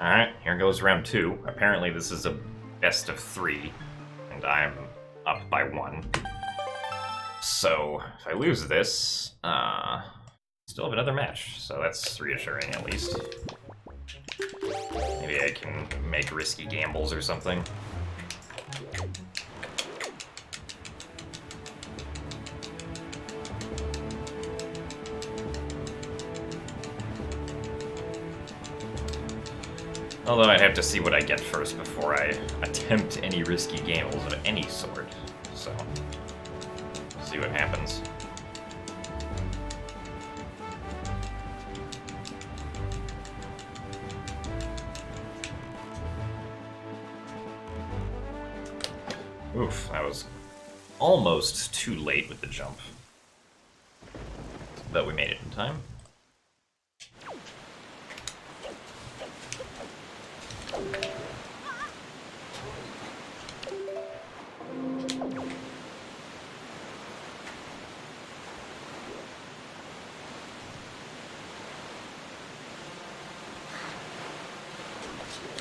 Alright, here goes round 2. Apparently this is a best of 3, and I'm up by 1. So, if I lose this, still have another match, so that's reassuring at least. Maybe I can make risky gambles or something. Although I'd have to see what I get first before I attempt any risky gambles of any sort, so see what happens. Oof, that was almost too late with the jump. But we made it in time.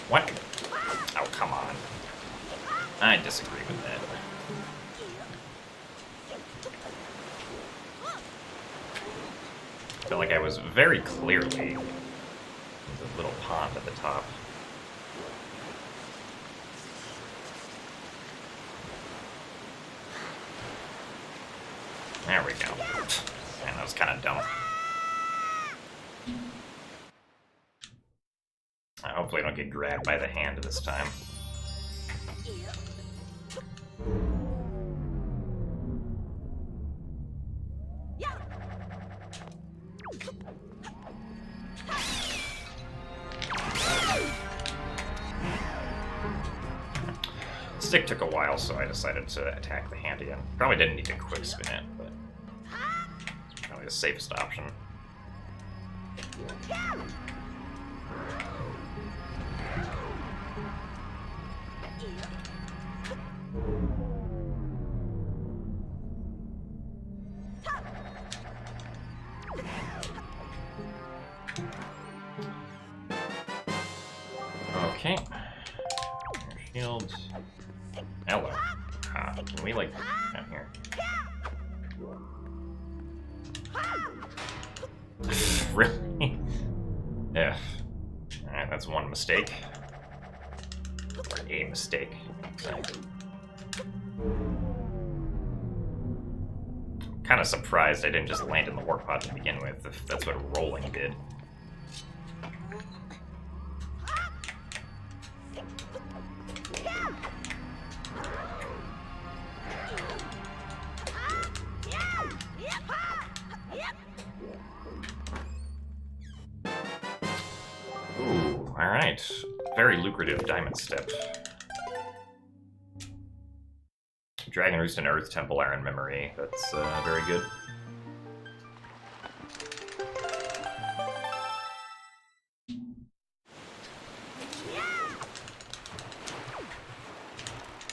What? Oh, come on. I disagree with that. I feel like I was very clearly in the little pond at the top. There we go. Man, that was kind of dumb. Hopefully I don't get grabbed by the hand this time. Stick took a while, so I decided to attack the hand again. Probably didn't need to quick spin it, but probably the safest option. Okay. Shield. Hello. Can we, like, down here? Really? Yeah. Alright, that's one mistake. Or a mistake. I'm kind of surprised I didn't just land in the warp pod to begin with, if that's what rolling did. Alright, very lucrative diamond step. Dragon Roost and Earth Temple are in memory. That's very good.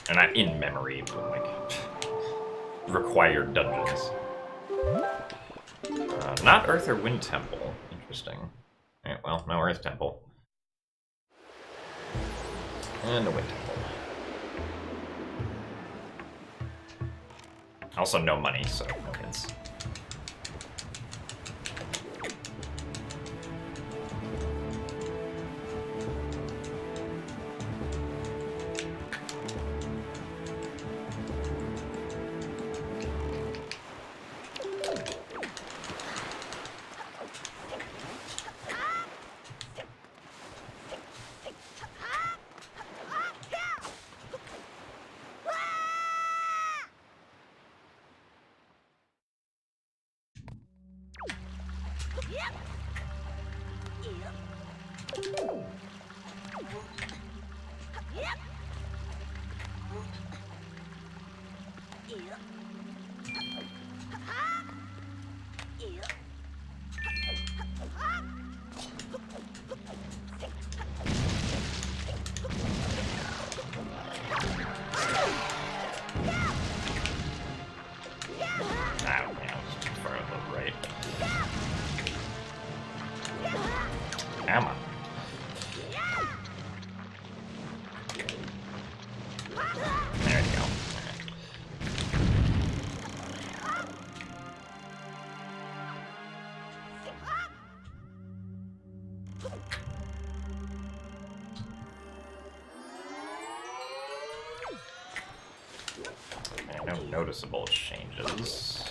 And not in memory, but like required dungeons. Not Earth or Wind Temple. Interesting. Alright, well, no Earth Temple. And a Wind Temple. Also no money, so no hints. Come on. noticeable changes.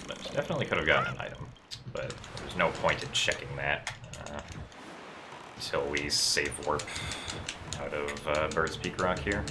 But definitely could have gotten an item, but there's no point in checking that until we save warp out of Bird's Peak Rock here.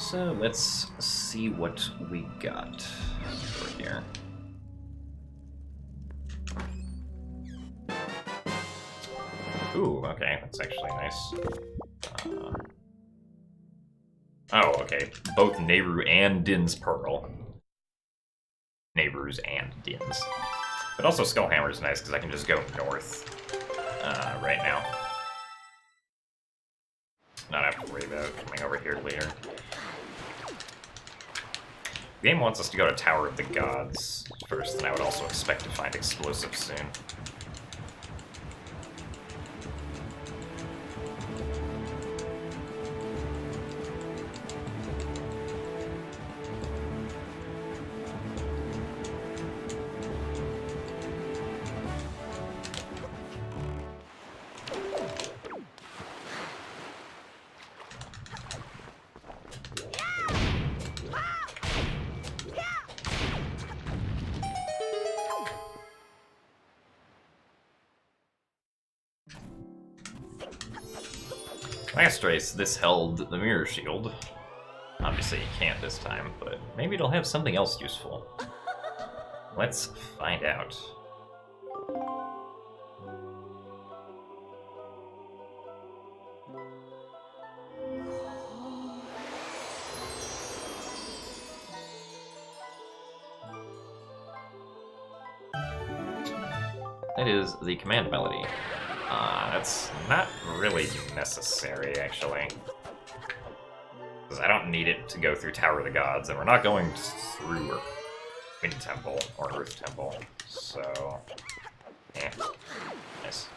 So let's see what we got over here. Ooh, okay, that's actually nice. Oh, okay, both Nehru and Din's Pearl. Nehru's and Din's. But also Skullhammer's nice, because I can just go north right now. Not have to worry about coming over here later. The game wants us to go to Tower of the Gods first, and I would also expect to find explosives soon. Last race, this held the mirror shield. Obviously, you can't this time, but maybe it'll have something else useful. Let's find out. That is the command melody. That's not really necessary, actually. Because I don't need it to go through Tower of the Gods, and we're not going through Wind Temple or Earth Temple, so... yeah. Nice.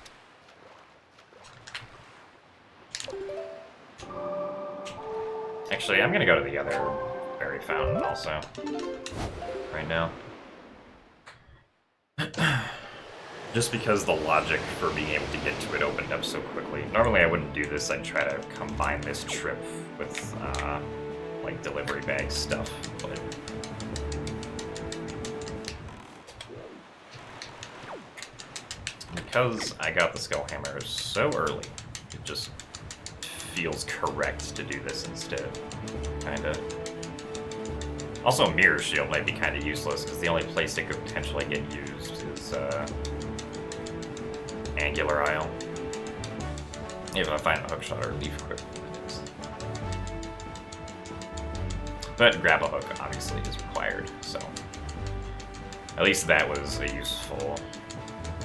Actually, I'm gonna go to the other Fairy Fountain also. Right now. Just because the logic for being able to get to it opened up so quickly. Normally I wouldn't do this, I'd try to combine this trip with, like, delivery bag stuff, but... because I got the Skullhammer so early, it just feels correct to do this instead, kinda. Also, Mirror Shield might be kinda useless, because the only place it could potentially get used is, Angular Isle. If I find a hookshot or leaf quick. But grab a hook obviously is required, so at least that was a useful,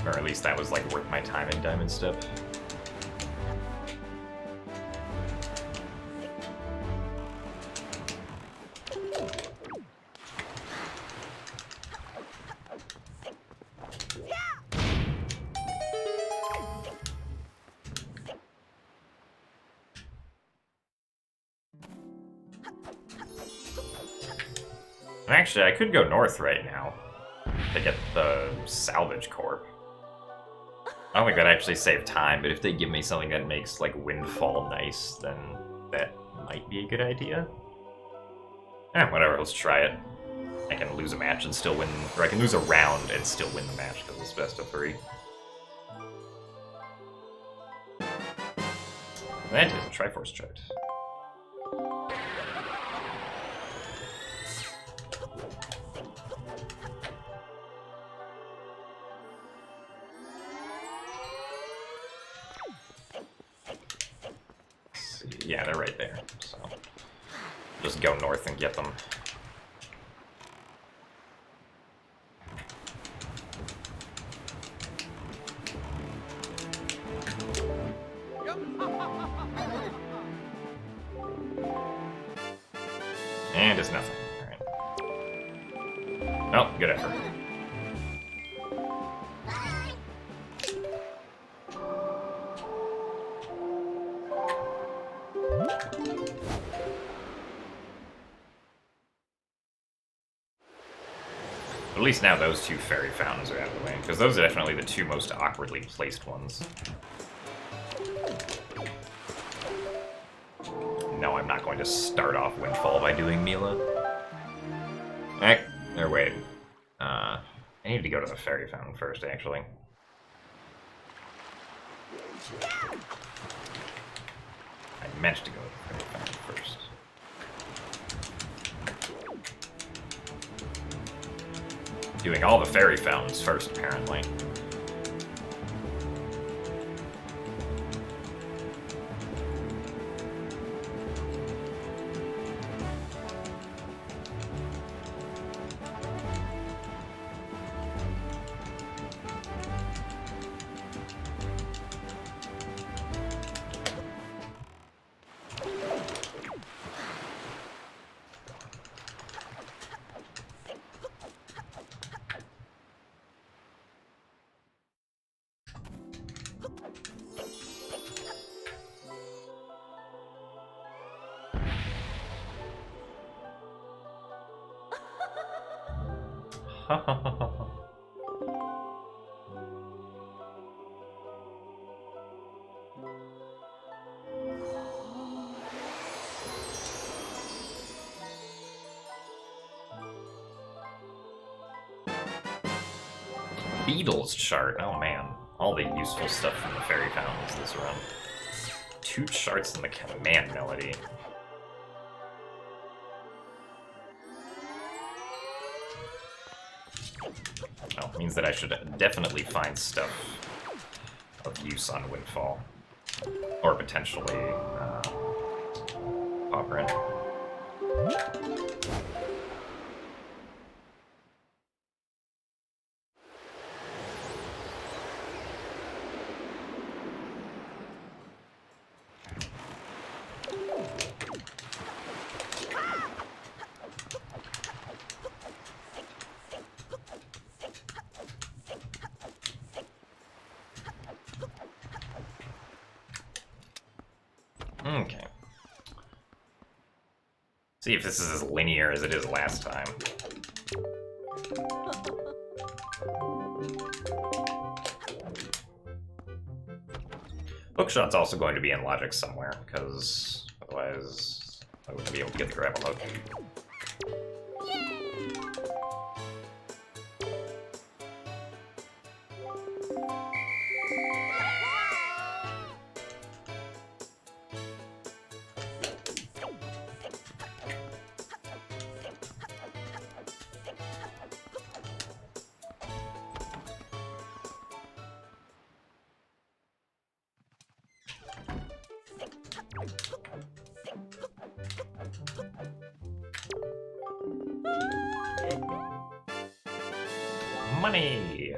or at least that was like worth my time in Diamond Step. Actually, I could go north right now to get the salvage corp. I don't think that'd actually save time, but if they give me something that makes, like, Windfall nice, then that might be a good idea. Eh, whatever, let's try it. I can lose a match and still win, or I can lose a round and still win the match because it's best of 3. That is a Triforce chart. Yeah, they're right there. So just go north and get them. And it's nothing. Alright. Oh, good effort. At least now those two fairy fountains are out of the way, because those are definitely the two most awkwardly placed ones. No, I'm not going to start off Windfall by doing Mila. Or wait. I need to go to the fairy fountain first, actually. I meant to go to the fairy fountain first. Doing all the fairy fountains first, apparently. Beetles chart. Oh man, all the useful stuff from the fairy fountains this run. 2 charts in the command melody. Well, means that I should definitely find stuff of use on Windfall. Or potentially, Pauperin. Okay. See if this is as linear as it is last time. Hookshot's also going to be in logic somewhere, because otherwise I wouldn't be able to get the grapple hook. Money!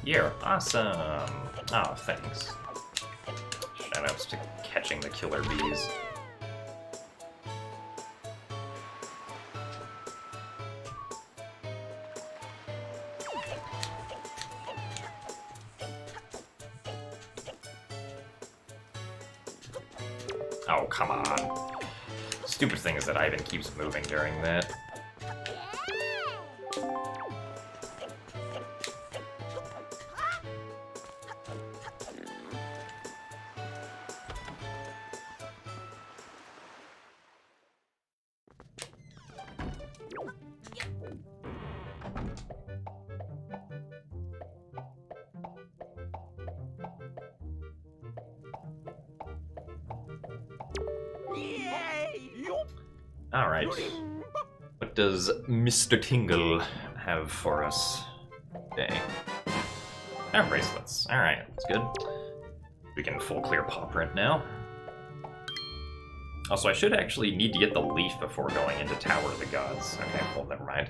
You're awesome! Oh, thanks. Shoutouts to catching the killer bees. Oh, come on. Stupid thing is that Ivan keeps moving during that. Alright. What does Mr. Tingle have for us today? Oh, bracelets. Alright, that's good. We can full clear paw print now. Also, I should actually need to get the leaf before going into Tower of the Gods. Okay, well, never mind.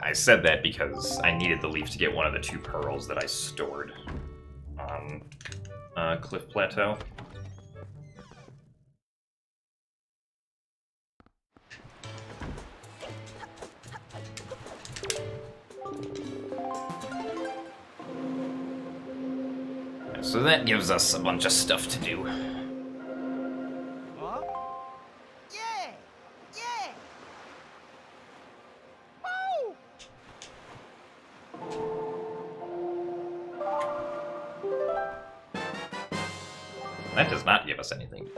I said that because I needed the leaf to get one of the 2 pearls that I stored on Cliff Plateau. So that gives us a bunch of stuff to do. Huh? Yeah! Yeah! Woo! That does not give us anything.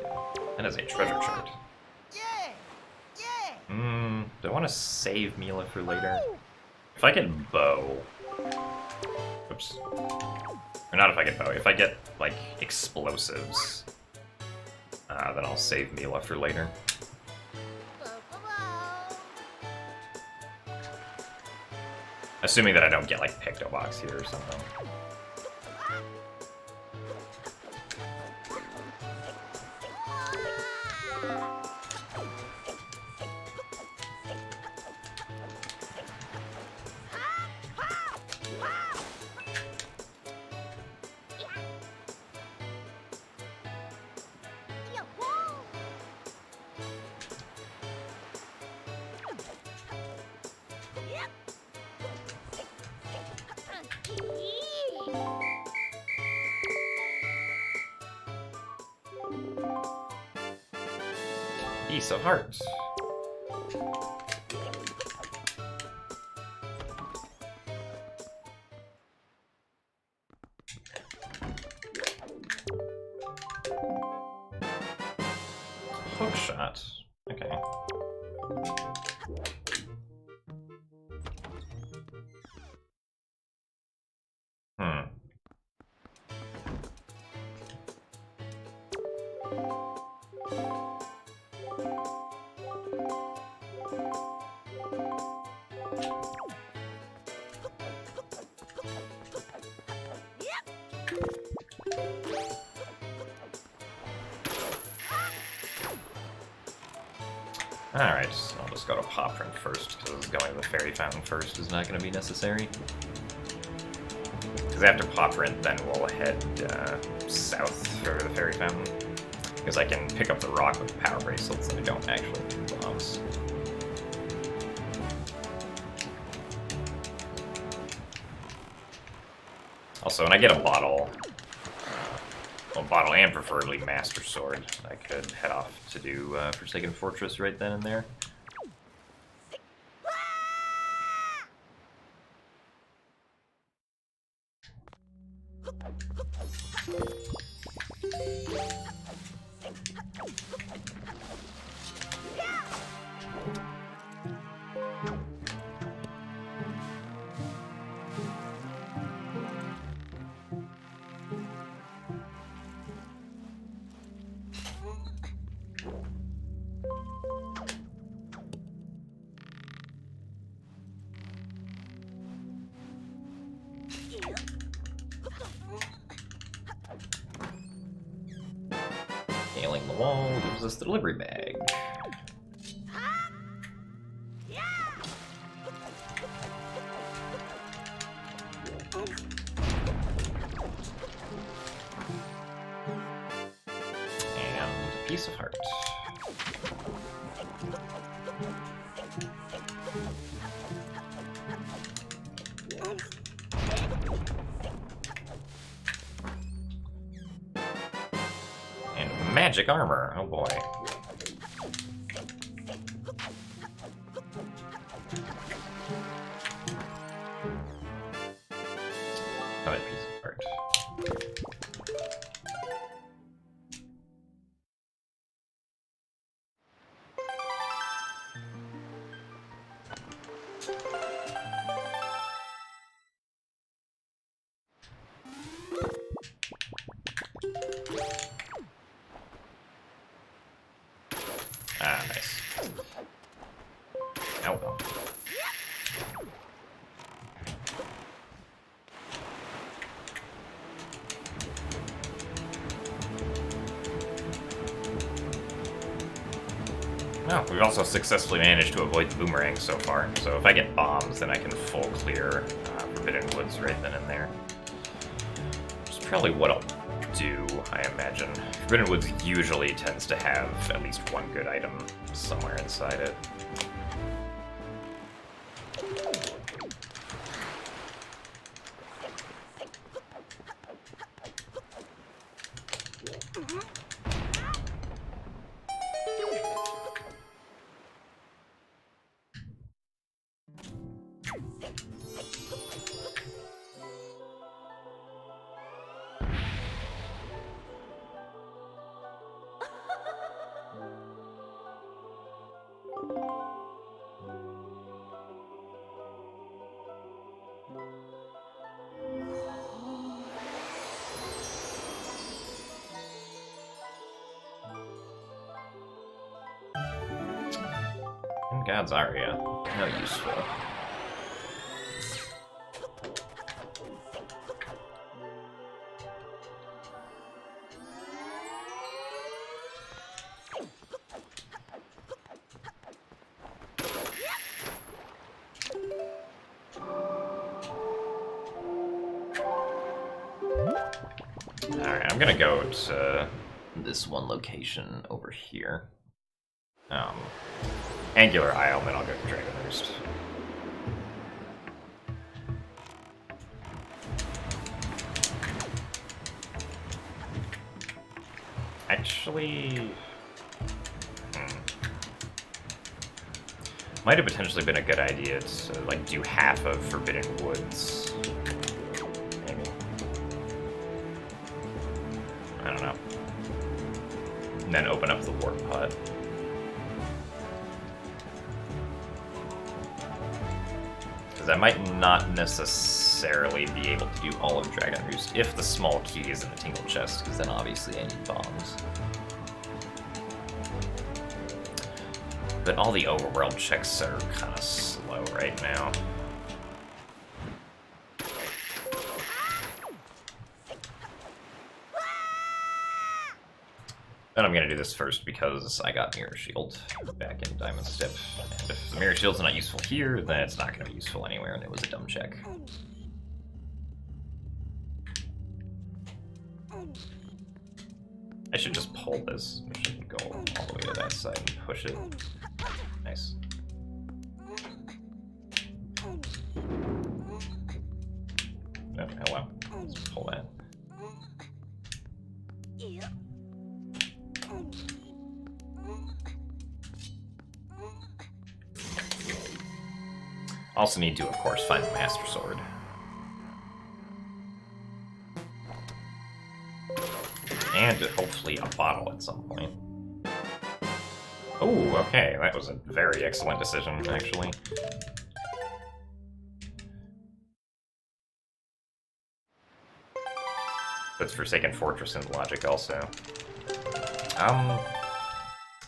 That is a treasure chart. Yeah! Yeah! Do I want to save Mila for later? If I get bow... Oops. Or not if I get bow. If I get, like, explosives, then I'll save Mila for later. Assuming that I don't get, like, Picto Box here or something. Piece of heart. Hook shot. Okay. Alright, so I'll just go to paw print first, because going to the fairy fountain first is not going to be necessary. Because after paw print, then we'll head south for the fairy fountain. Because I can pick up the rock with power bracelets and I don't actually need bombs. Also, when I get a bottle, well, bottle and preferably Master Sword, I could head off to do Forsaken Fortress right then and there. Scaling the wall gives us the delivery bag. And a piece of heart. Magic armor, oh boy. Another piece of art. Ah, nice. Oh well. Well, we've also successfully managed to avoid the boomerang so far, so if I get bombs, then I can full clear Forbidden Woods right then and there. Which is probably what I'll do, I imagine. Forbidden Woods usually tends to have at least one good item somewhere inside it. God's Aria. No useful. Alright, I'm gonna go to this one location over here. Angular Isle, then I'll go to Dragon Roost. Actually... might have potentially been a good idea to, like, do half of Forbidden Woods. Maybe. I don't know. And then open up the Warp Hut. I might not necessarily be able to do all of Dragon Roost if the small key is in the Tingle Chest, because then obviously I need bombs. But all the overworld checks are kind of slow right now. Then I'm gonna do this first because I got Mirror Shield back in Diamond Step. And if the Mirror Shield's not useful here, then it's not gonna be useful anywhere, and it was a dumb check. I should just pull this. I shouldn't go all the way to that side and push it. Nice. Oh, well. Let's pull that. Also need to, of course, find the Master Sword. And hopefully a bottle at some point. Oh, okay, that was a very excellent decision, actually. Puts Forsaken Fortress in logic also. I'm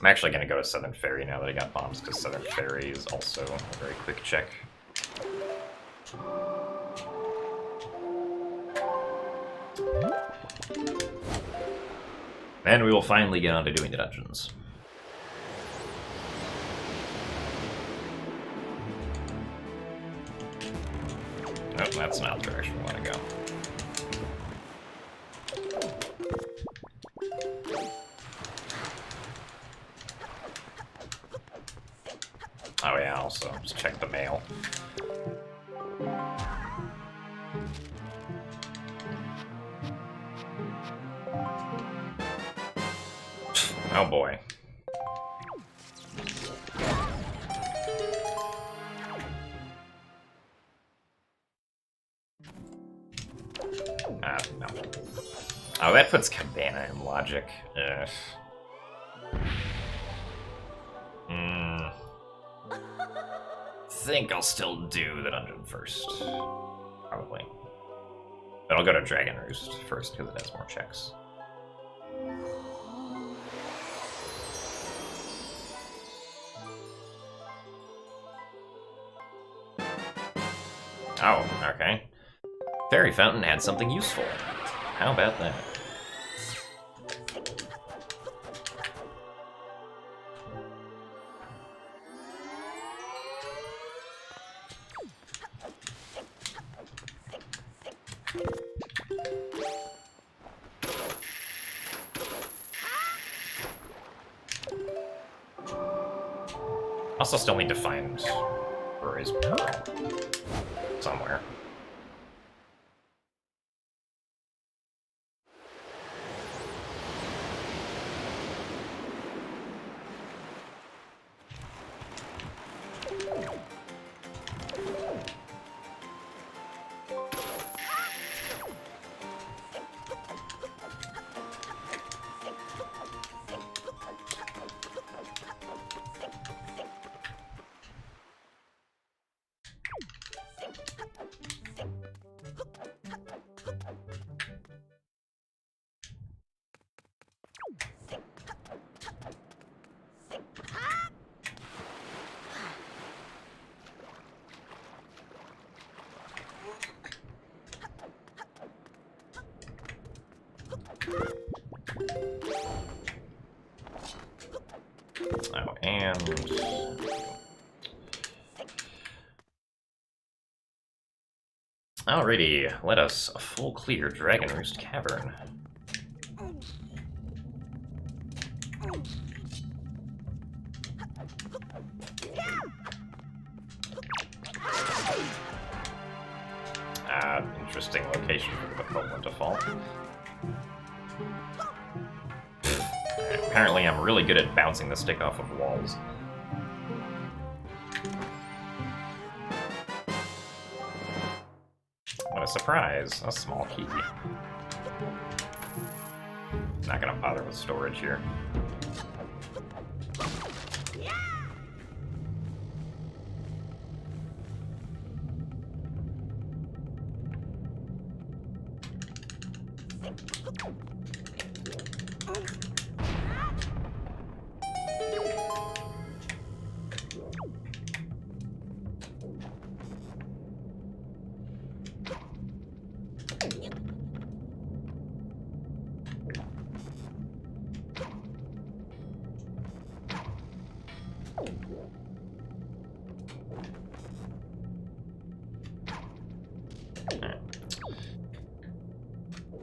actually gonna go to Southern Ferry now that I got bombs, because Southern Ferry is also a very quick check. And we will finally get on to doing the dungeons. Nope, that's not the direction we want to go. Oh yeah, also, just check the mail. Oh boy. No. Oh, that puts Cabana in logic. Ugh. Think I'll still do the dungeon first. Probably. But I'll go to Dragon Roost first because it has more checks. Oh, okay. Fairy Fountain had something useful. How about that? Also still need to find where is Pearl somewhere. Oh, and... Alrighty, let us full clear Dragon Roost Cavern. Interesting location for the Copeland to fall. Apparently I'm really good at bouncing the stick off of walls. What a surprise! A small key. Not gonna bother with storage here.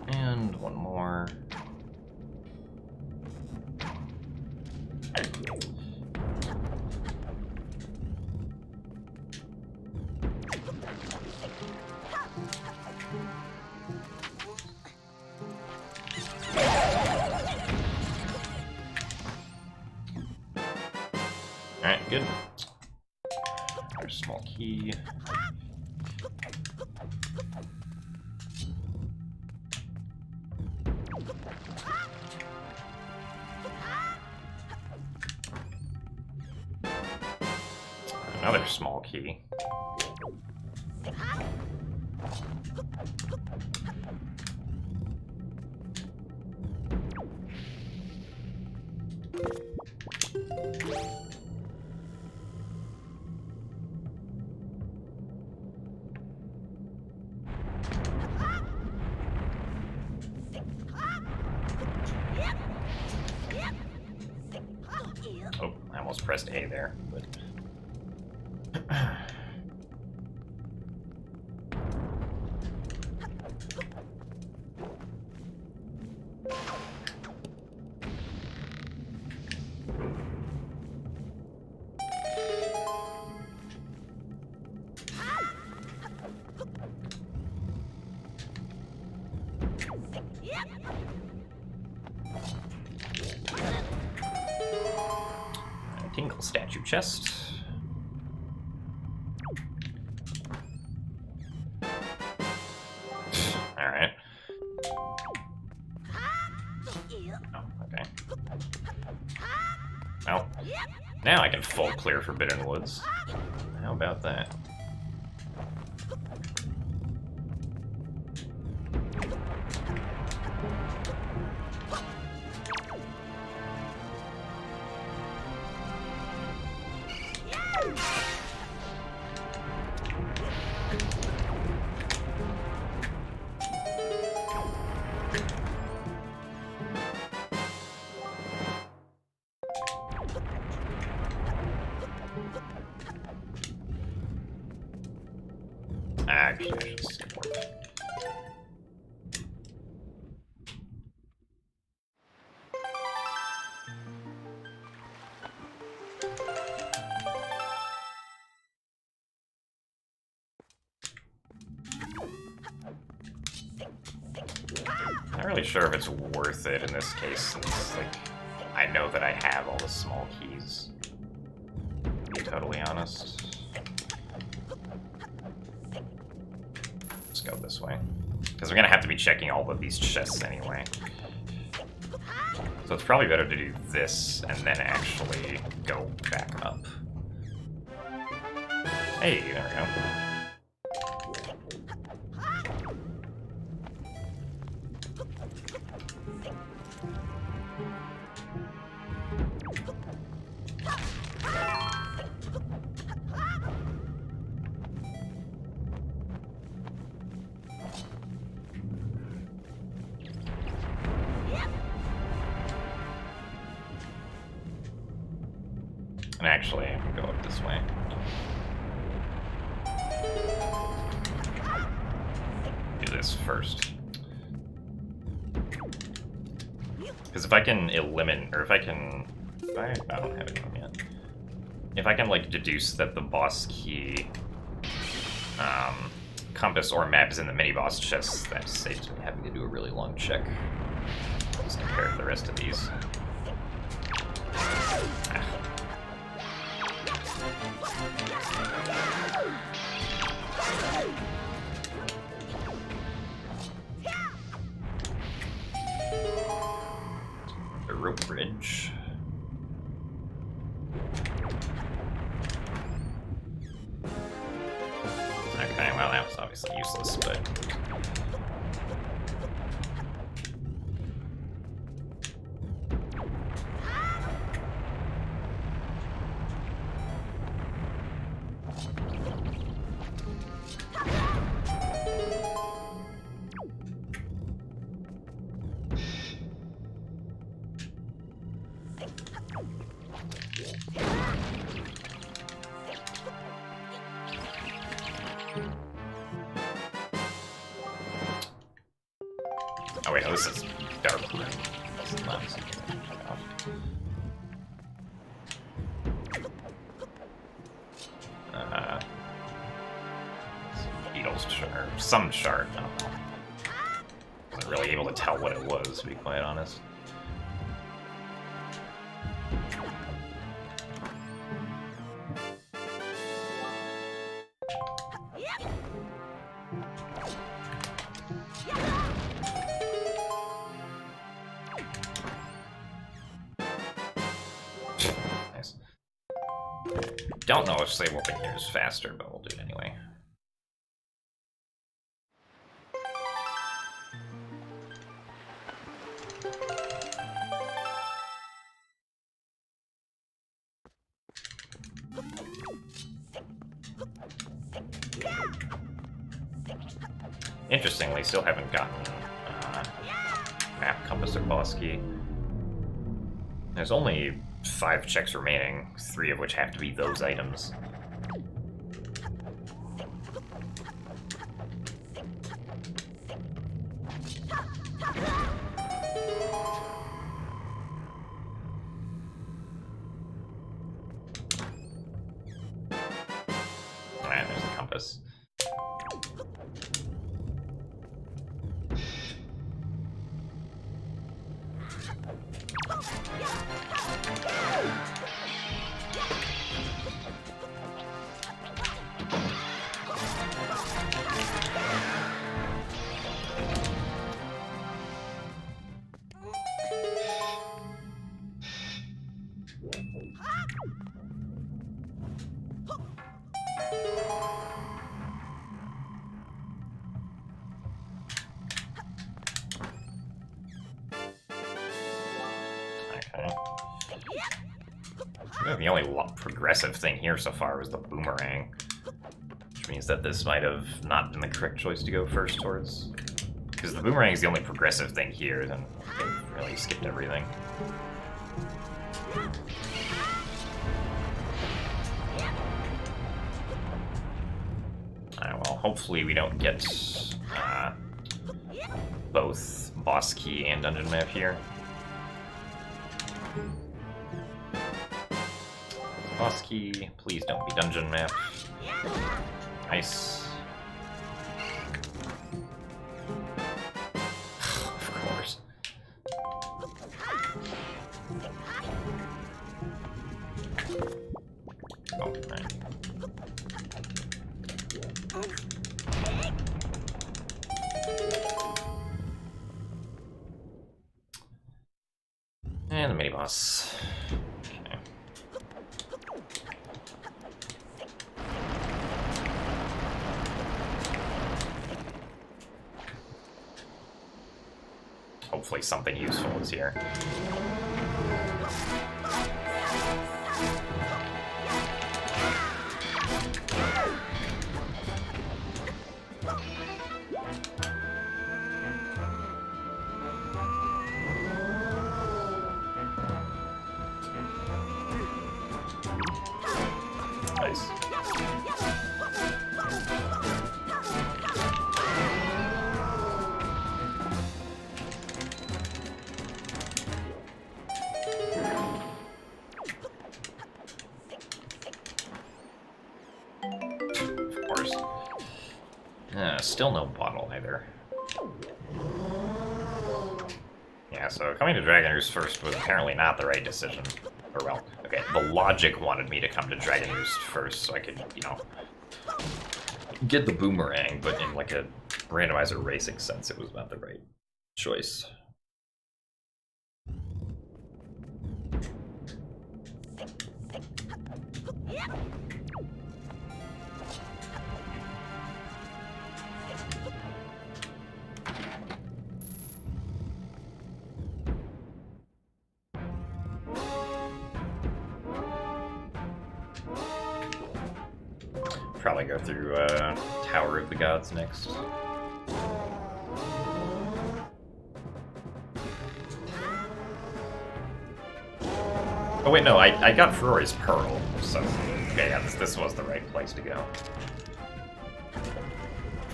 And one more. Alright, good. There's a small key. Another small key. Oh, I almost pressed A there, but... Tingle statue chest. Alright. Oh, okay. Well, now I can full clear Forbidden Woods. How about that? Actually, I should skip warp. I'm not really sure if it's worth it in this case, since, like, I know that I have all the small keys, to be totally honest. Let's go this way. Because we're gonna have to be checking all of these chests anyway. So it's probably better to do this and then actually go back up. Hey, there we go. And actually, I can go up this way. Do this first. Because if I can eliminate, or if I can... I don't have it on yet. If I can, like, deduce that the boss key, compass or map is in the mini-boss chest, that saves me having to do a really long check. As compared to the rest of these. The rope bridge. Okay, well that was obviously useless, but... Oh wait, no, this is dark blue. This is left. Beetle's shard, or some shard, I don't know. Wasn't really able to tell what it was, to be quite honest. Nice. Don't know if save open here is faster, but we'll do it anyway. Interestingly, still haven't gotten map, compass, or boss key. There's only 5 checks remaining, 3 of which have to be those items. Alright, there's the compass. The only progressive thing here so far was the boomerang, which means that this might have not been the correct choice to go first towards. Because the boomerang is the only progressive thing here, then they've really skipped everything. Alright, well, hopefully we don't get both boss key and dungeon map here. Boss key, please don't be dungeon map. Nice. Of course. Oh, right. And the mini boss. Okay. Hopefully something useful is here. Nice. Of course. Still no bottle either. Yeah, so coming to Dragon Roost first was apparently not the right decision. Or, well, okay, the logic wanted me to come to Dragon Roost first so I could, you know, get the boomerang, but in like a randomizer racing sense, it was not the right choice. Probably go through Tower of the Gods next. Oh wait, no, I got Ferori's Pearl, so okay, yeah, this was the right place to go.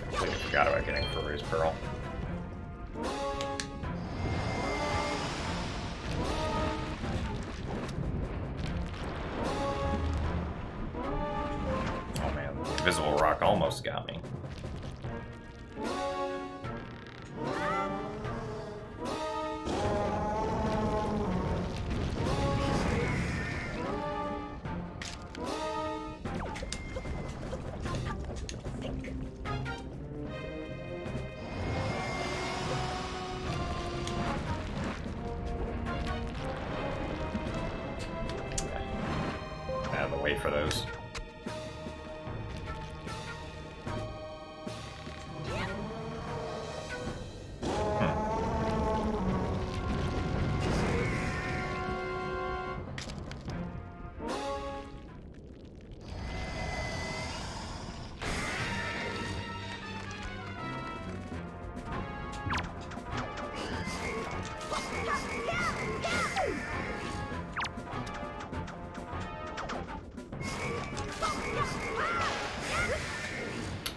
Completely forgot about getting Ferori's Pearl. Invisible rock almost got me. Out of the way for those.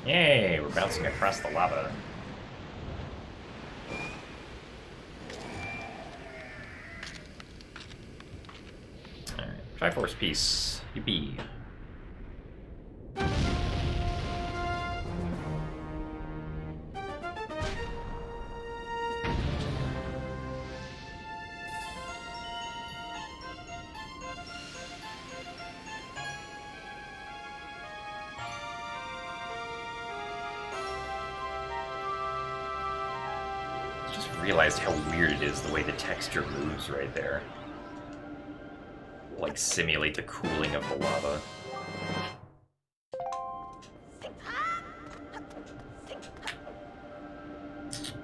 Yay, we're bouncing across the lava. Alright, Triforce Piece. Yippee. Realized how weird it is the way the texture moves right there. Like simulate the cooling of the lava.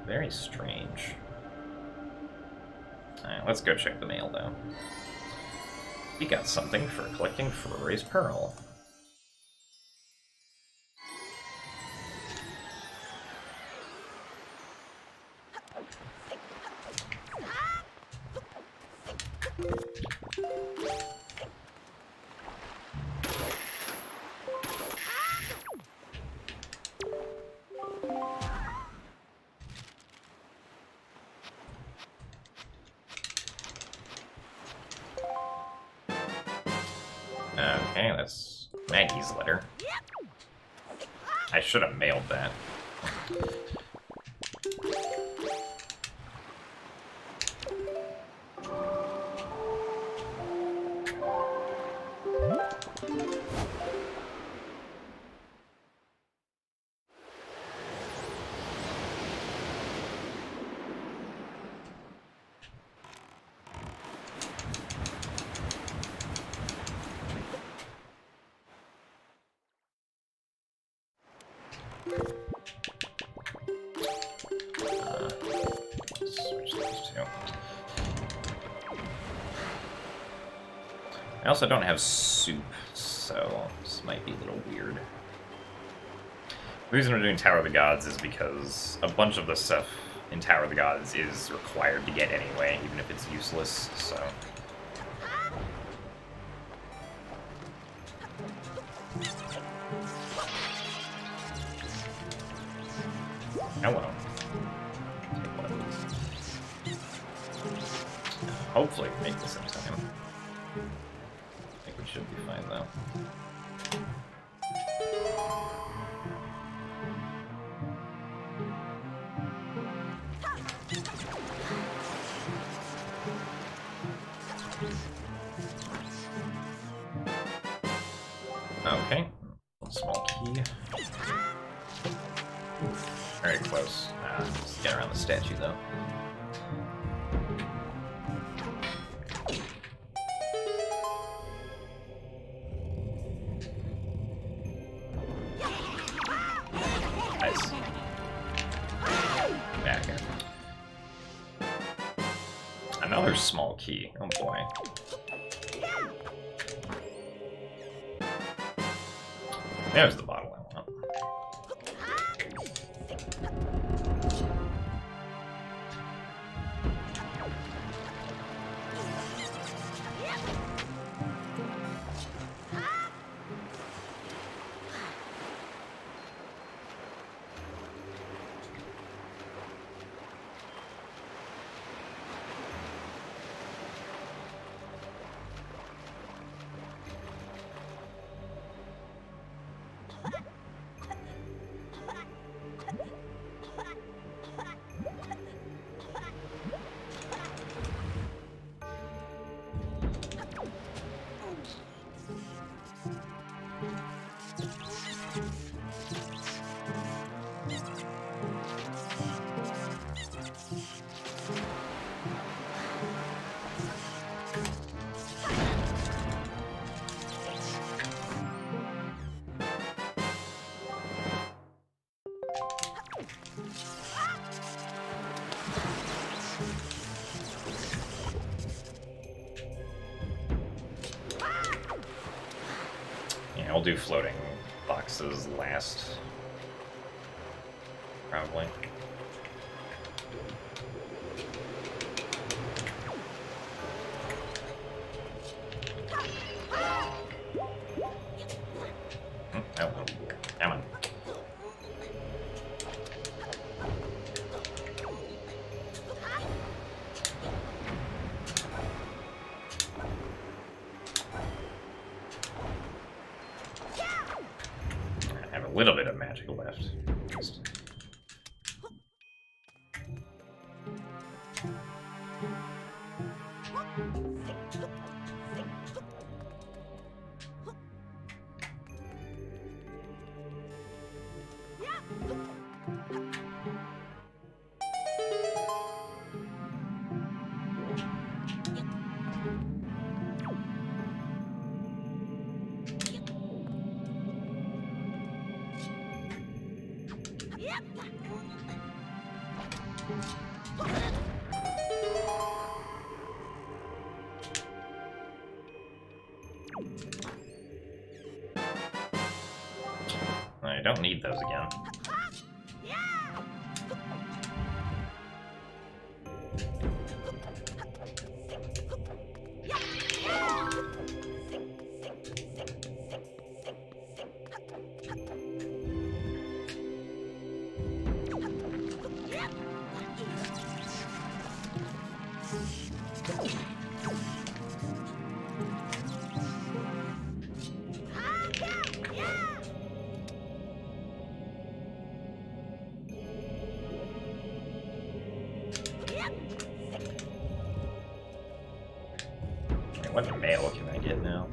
Very strange. Alright, let's go check the mail though. We got something for collecting Ferori's Pearl. Okay, that's Maggie's letter. I should have mailed that. Switch these two. I also don't have soup, so this might be a little weird. The reason we're doing Tower of the Gods is because a bunch of the stuff in Tower of the Gods is required to get anyway, even if it's useless, so... Hello. Take one of these. Hopefully we make this in time. I think we should be fine though. Okay. One small key. Very close. Let's get around the statue, though. Nice. Back in. Another small key. Oh boy. There's the bottle I want. I'll do floating boxes last. Probably. Oh, come on. I have a little bit of magic left. Just... I don't need those again. ale can I get now?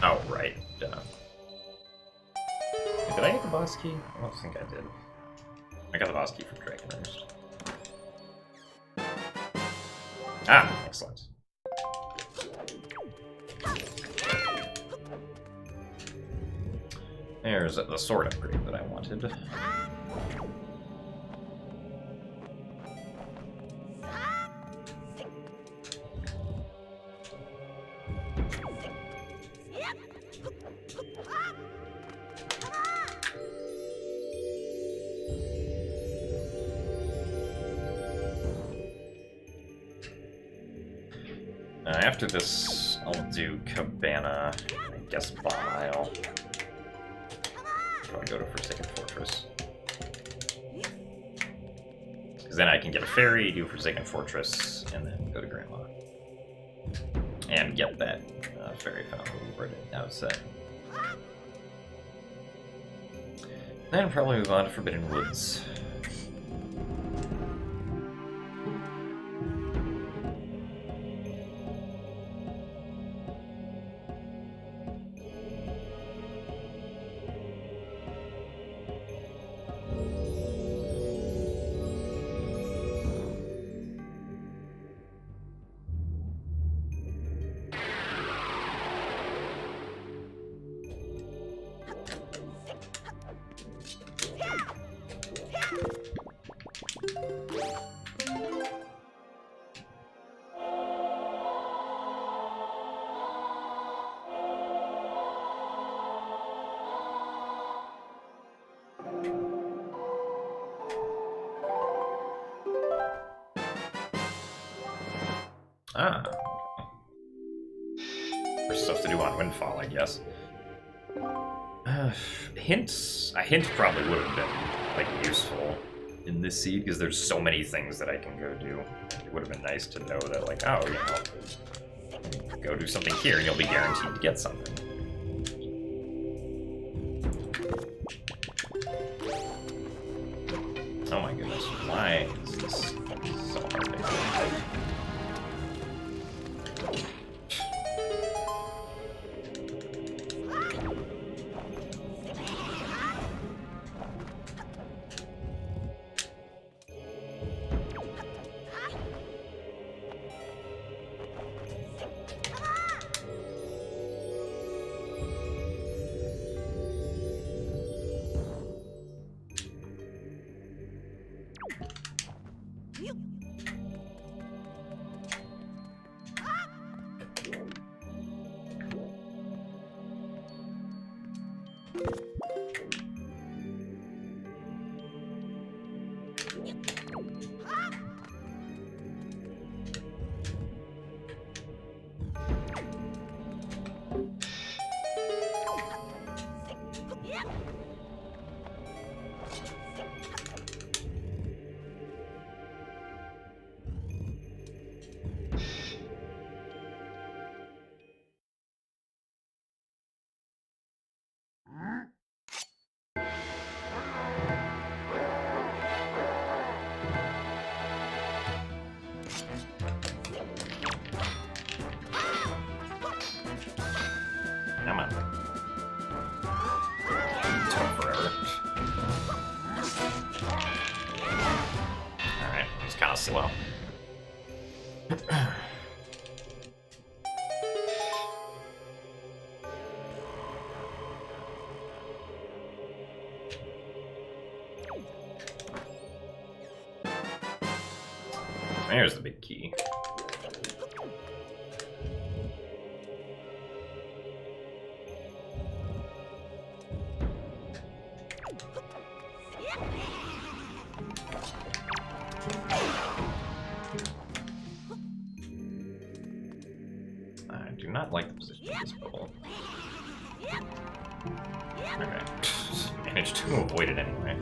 Oh, right. Duh. Did I get the boss key? I don't think I did. I got the boss key from Dragon Roost. Ah, excellent. There's the sword upgrade that I wanted. After this, I'll do Cabana, I guess Bomb Isle. Do I go to Forsaken Fortress? Because then I can get a ferry, do Forsaken Fortress, and then go to Grandma. And get that ferry fountain right at the outset. Then probably move on to Forbidden Woods. Ah. There's stuff to do on Windfall, I guess. Hints. A hint probably would have been, like, useful in this seed, because there's so many things that I can go do. It would have been nice to know that, like, oh, you know, go do something here and you'll be guaranteed to get something. Oh my goodness, why is this so hard to do? Come on. Took forever. Alright, it's kind of slow. There's the big key. I do not like the position of this bubble. Okay. Managed to avoid it anyway.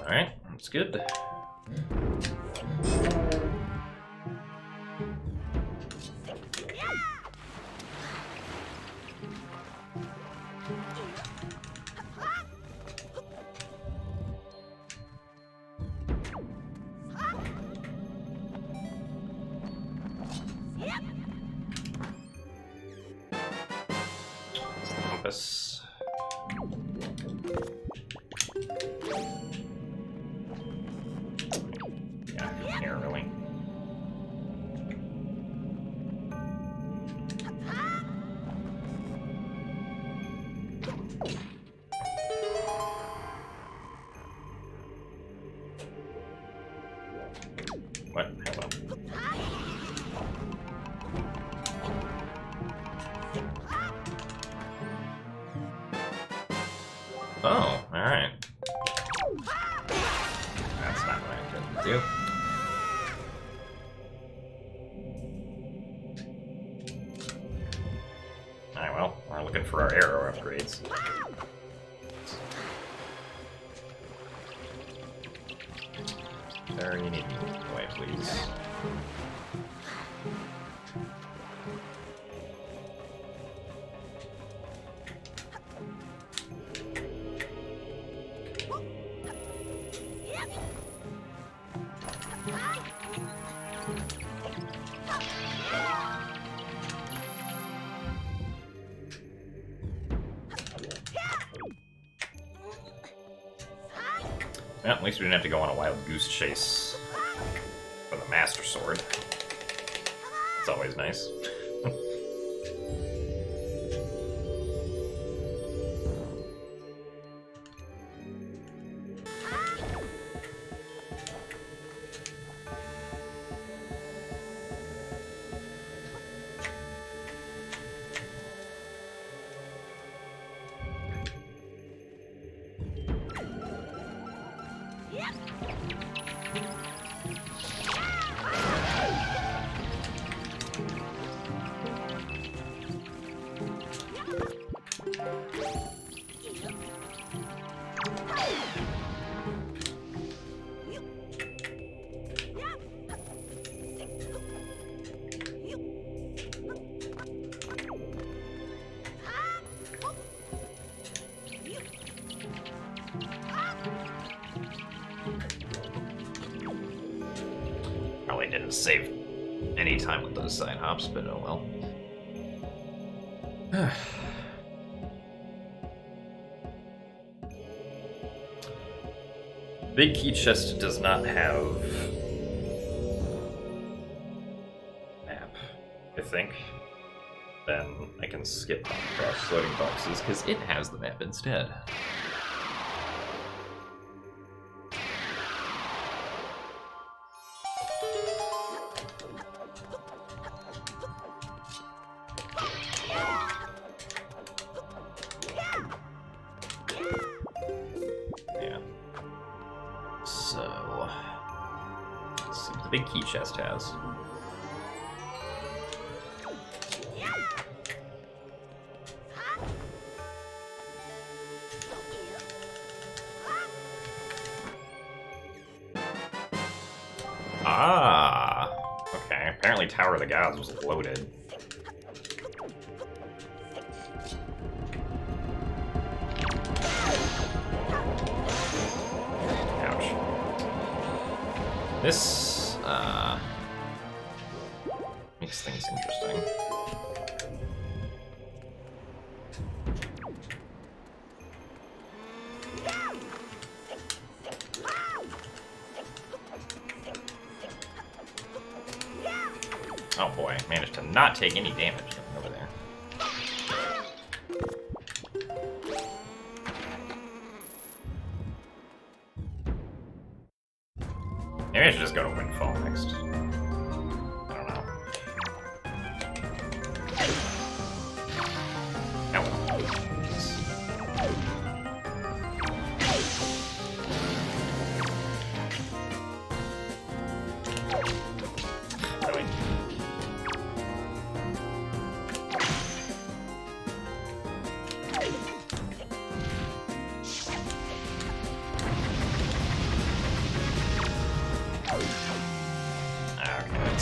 Alright, that's good. Compass. Yeah, here, really. What? Hello. Oh, alright. That's not what I intended to do. Alright, well, we're looking for our arrow upgrades. There, you need me away, please. Well, at least we didn't have to go on a wild goose chase for the Master Sword. It's always nice. Probably didn't save any time with those side hops, but oh well. Big key chest does not have map, I think. Then I can skip cross loading boxes because it has the map instead. Big key chest has. Ah, okay. Apparently Tower of the Gods was loaded. Ouch. This makes things interesting. Oh boy, managed to not take any damage over there. Maybe I should just go to Windfall next.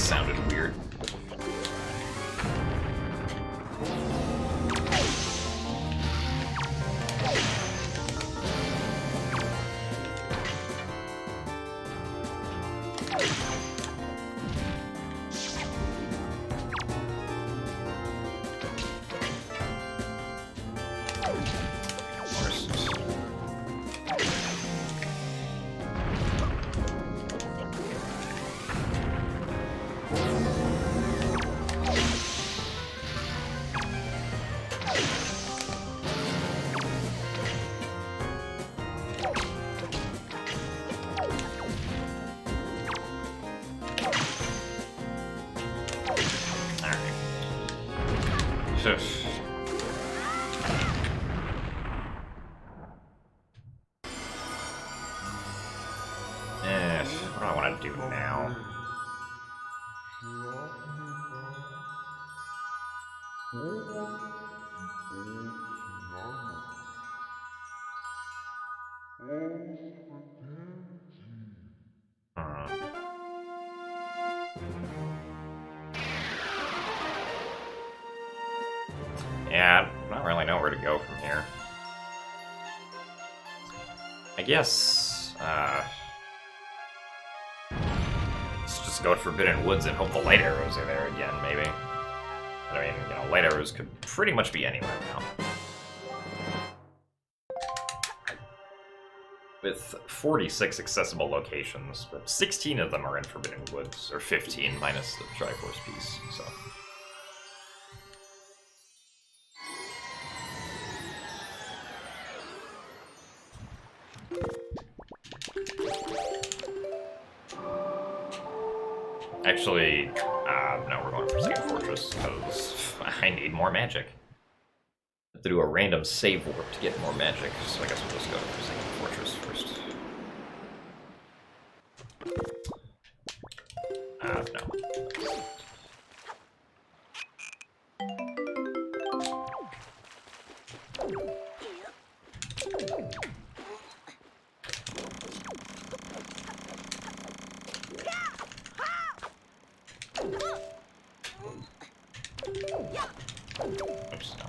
sounded weird. What do I want to do now? Yeah, I don't really know where to go from here. I guess, let's just go to Forbidden Woods and hope the light arrows are there again, maybe. I mean, you know, light arrows could pretty much be anywhere now. With 46 accessible locations, but 16 of them are in Forbidden Woods, or 15 minus the Triforce piece, so... Actually, no, we're going for Forsaken Fortress, because I need more magic. I have to do a random save warp to get more magic, so I guess we'll just go to Forsaken Fortress first. No. Oops, no.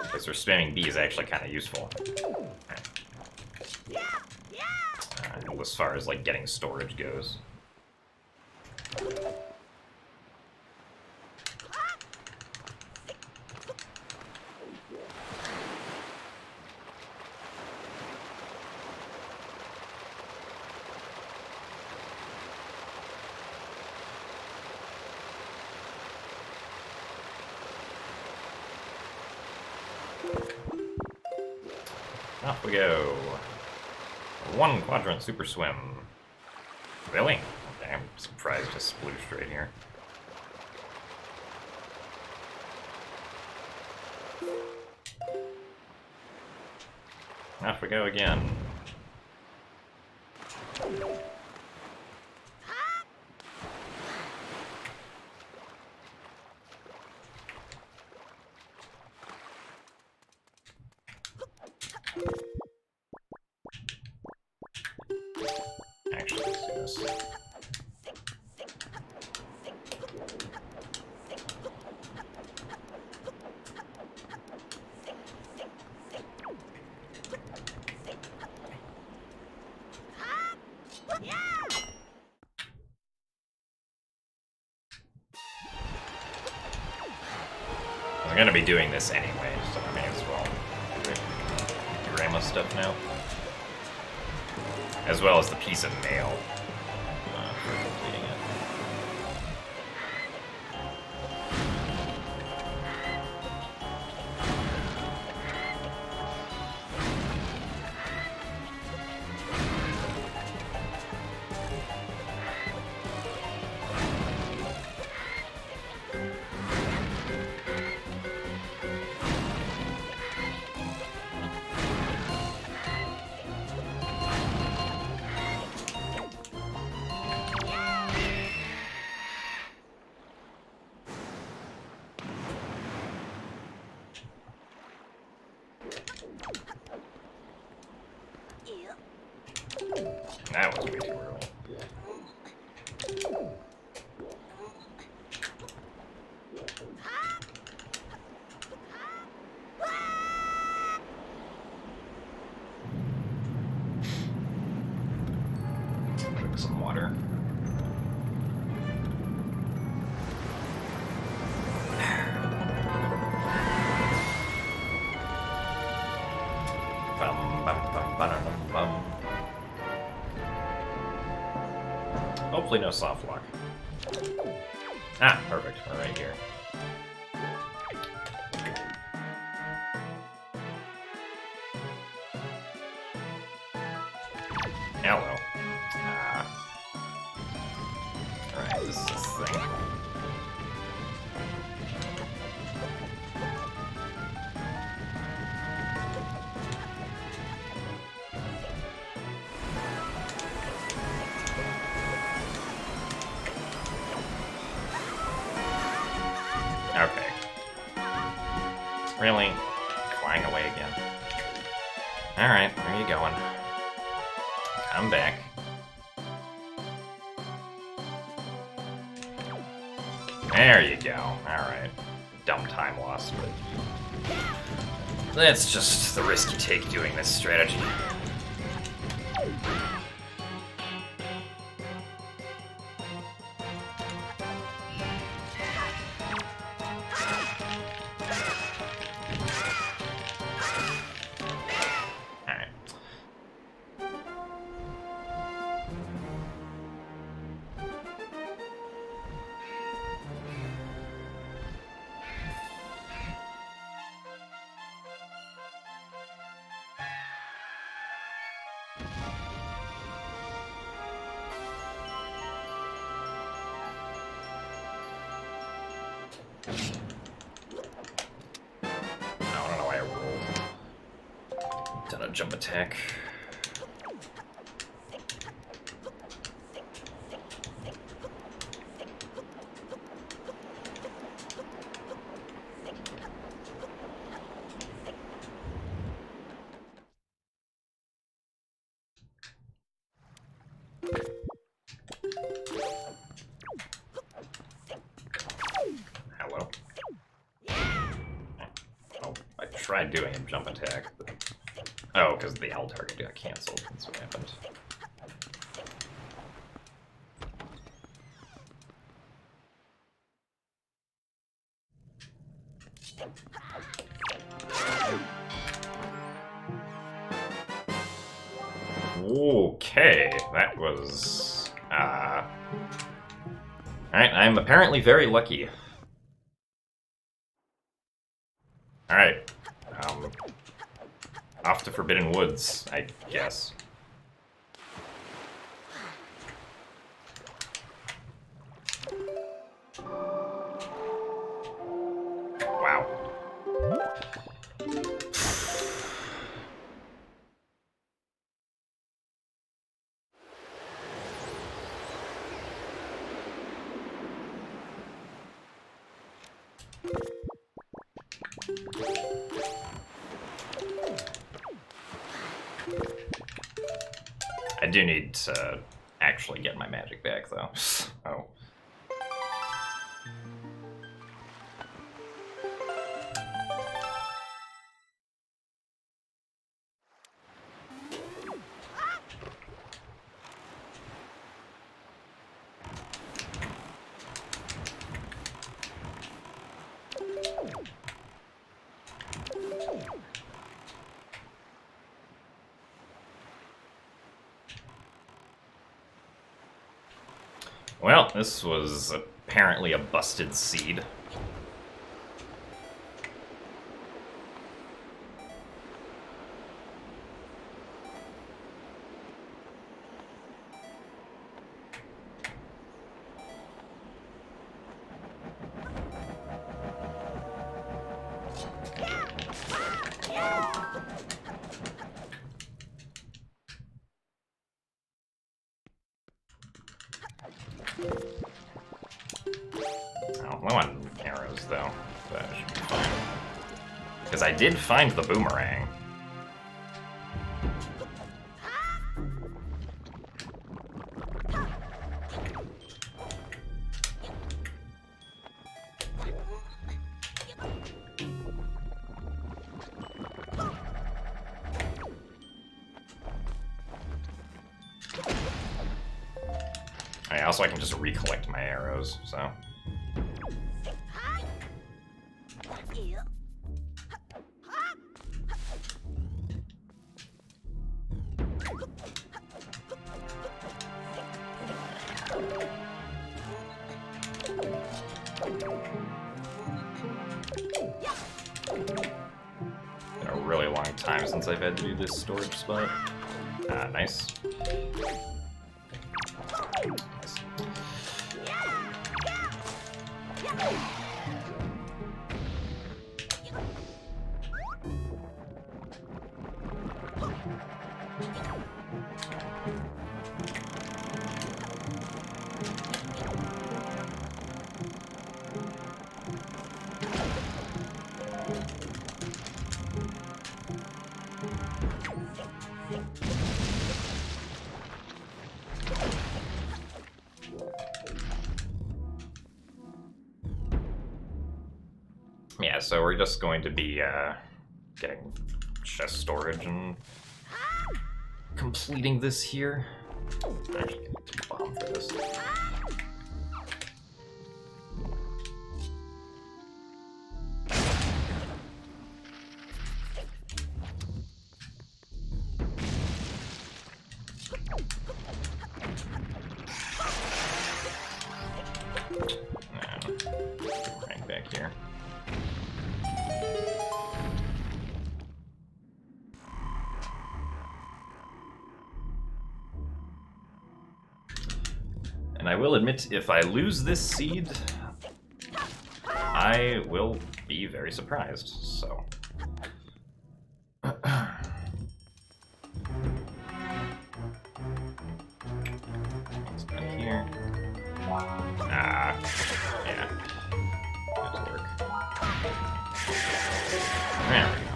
Okay, so spamming B is actually kind of useful. As far as, like, getting storage goes. Off we go. One quadrant super swim. Really? Okay, I'm surprised I splooshed right here. Off we go again. Actually, let's do this. I'm gonna be doing this anyway, so I may as well do Rama stuff now. As well as the piece of mail for completing it. That was way too early. drink some water. Hopefully no soft lock. Ah, perfect. We're right here. Hello. Alright, this is this thing. Okay. Really? Flying away again. Alright, where are you going? Come back. There you go. Alright. Dumb time loss, but that's just the risk you take doing this strategy. I don't know why I rolled. Done a jump attack. Hello. Oh, I tried doing a jump attack, but... Oh, because the L target got cancelled. That's what happened. Okay, that was... Alright, I'm apparently very lucky. Alright. Off to Forbidden Woods, I guess. Wow. I do need to actually get my magic back, though. Oh. Well, this was apparently a busted seed. Oh, low on arrows, though. That should be fine. Because I did find the boomerang. Yeah, also I can just recollect my arrows, so. Been a really long time since I've had to do this storage spot. Ah, nice. Yeah, so we're just going to be getting chest storage and completing this here. Actually, I need to bomb for this. Right back here. And I will admit, if I lose this seed, I will be very surprised, so. What's done here? Ah, yeah. That'll work. There we go.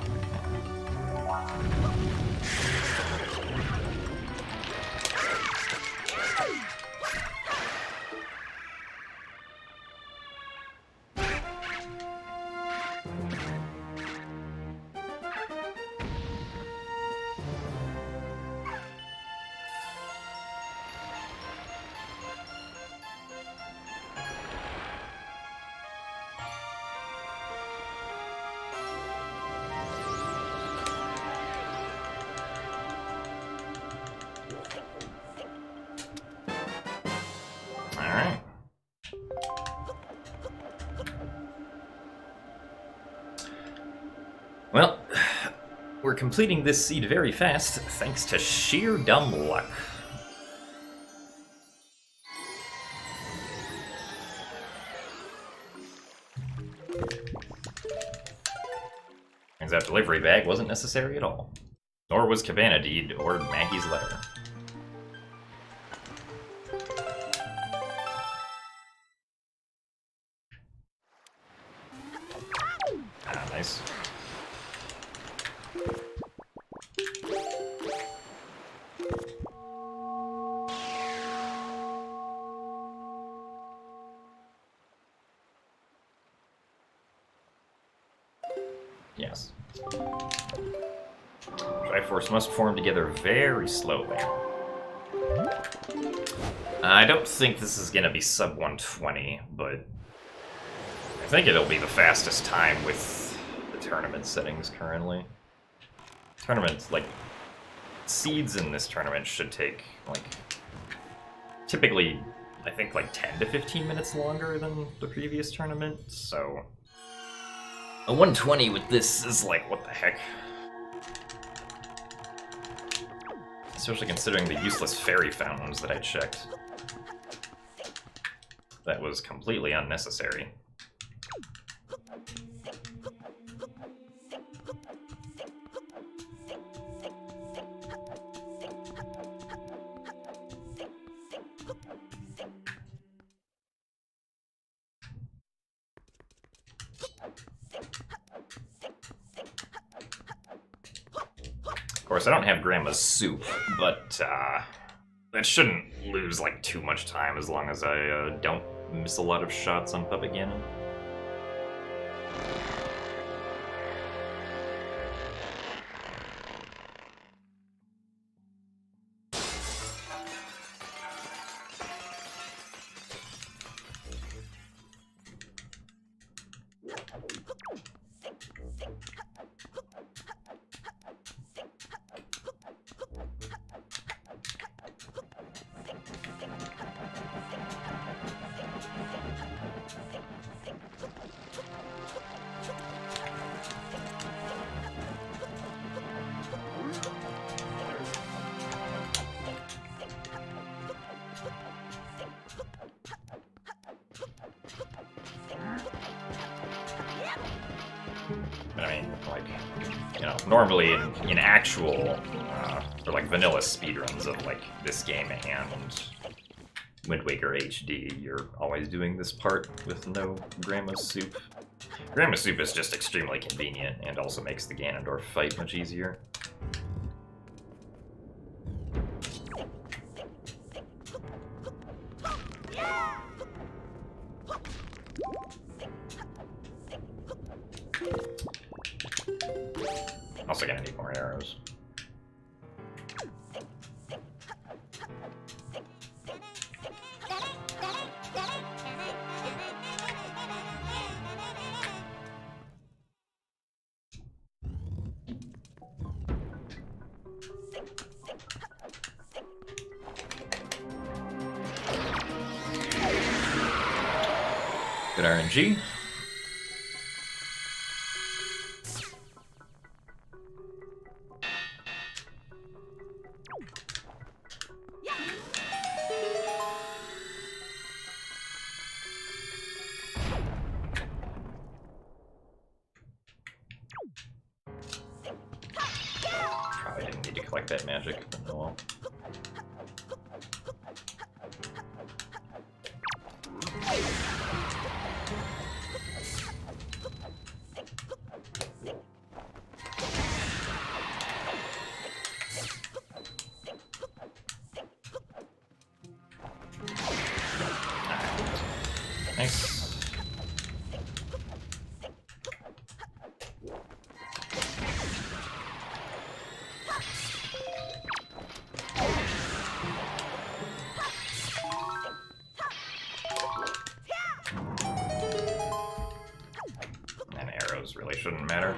Alright. Well, we're completing this seed very fast, thanks to sheer dumb luck. Turns out delivery bag wasn't necessary at all. Nor was Cabana Deed or Maggie's letter. Ah, nice. Yes. Triforce must form together very slowly. I don't think this is gonna be sub 120, but I think it'll be the fastest time with the tournament settings currently. Tournaments, like, seeds in this tournament should take, like, typically, I think, like 10 to 15 minutes longer than the previous tournament, so a 120 with this is like, what the heck? Especially considering the useless fairy fountains that I checked. That was completely unnecessary. Of course, I don't have Grandma's soup, but that shouldn't lose like too much time as long as I don't miss a lot of shots on Puppet Ganon. point. Like, you know, normally in actual, or like vanilla speedruns of like this game and Wind Waker HD, you're always doing this part with no Grandma's Soup. Grandma's Soup is just extremely convenient and also makes the Ganondorf fight much easier. Also gonna need more arrows. Good RNG. Probably didn't need to collect that magic, but oh well. Nice. And arrows really shouldn't matter.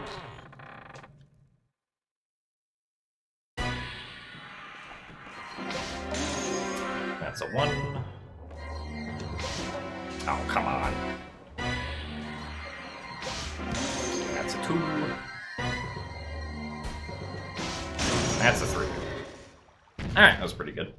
That's a 1. Oh, come on. That's a 2. That's a 3. Alright, that was pretty good.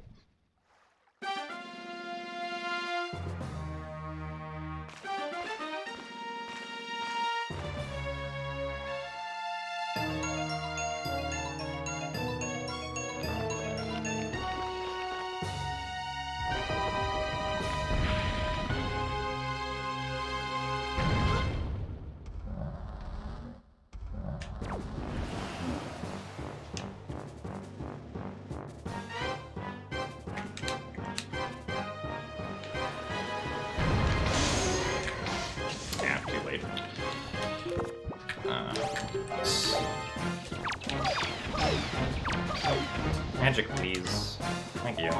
Magic, please. Thank you.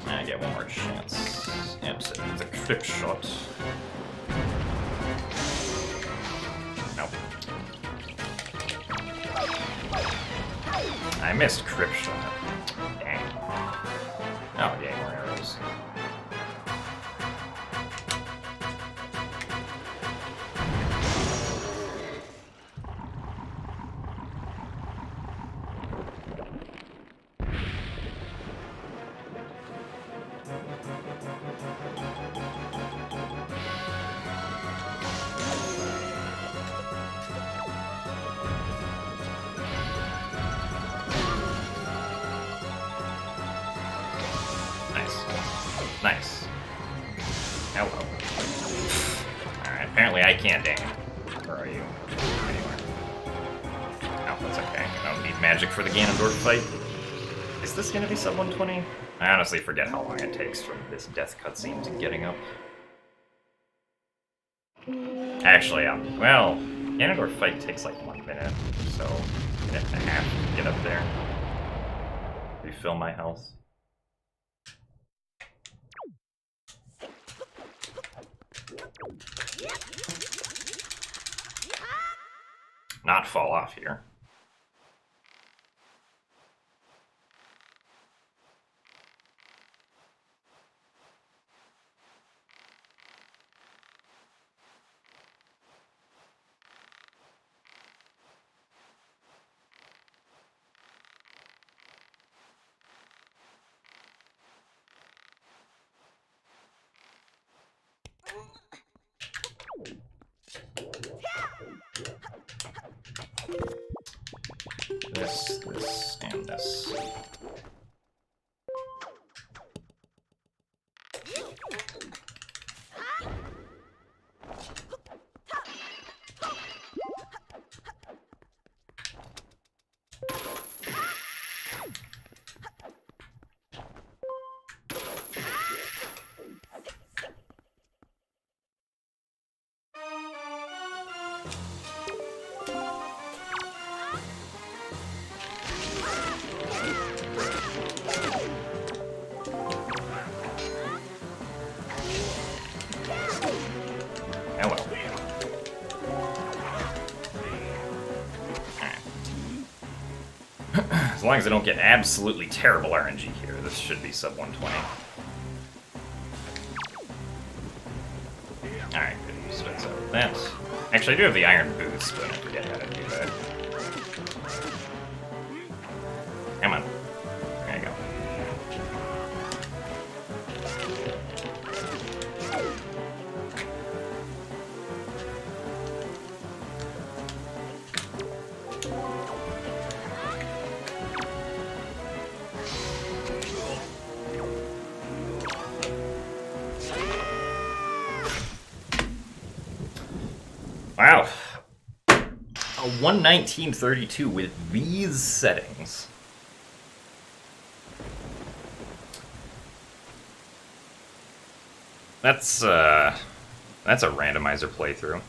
I get one more chance. It's the crypt shot. Nope. I missed crypt shot. Dang. Oh, yay, more arrows. Nice. Hello. Alright, apparently I can't aim. Where are you? Anywhere. Oh, that's okay. I don't need magic for the Ganondorf fight. Is this gonna be sub 120? I honestly forget how long it takes from this death cutscene to getting up. Actually, well, Ganondorf fight takes like 1 minute, so I have to get up there. Refill my health. Not fall off here. this, this, and this. Oh well. Alright. As long as I don't get absolutely terrible RNG here, this should be sub 120. Alright, good. So that's over that. Actually, I do have the iron boots, but I forget how to do that. Come on. There you go. Wow. A 119.32 with these settings. That's a randomizer playthrough.